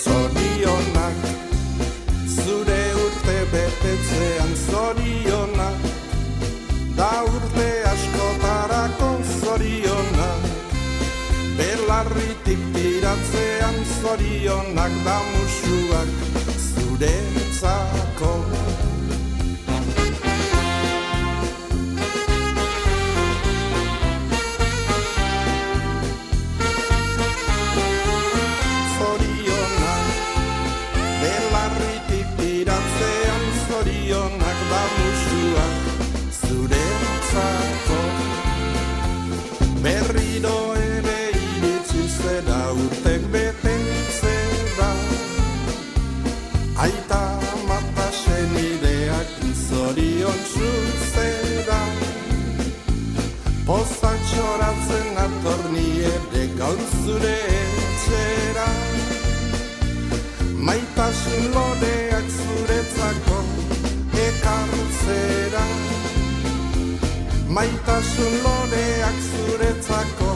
Zorionak, zure urte betetzean zorionak, da urte askotarako zorionak, belarritik tiratzean zorionak, da musuak zuretzako. Zorionak da musuak zuretzako. Berriro ere iritsi zera urtek betetzera, aita mata senideak zorion zuzera. Pozak txoratzen atorni ere gaur zure etxera, maitasun loreak zuretzako ekartzera, maitasun loreak zuretzako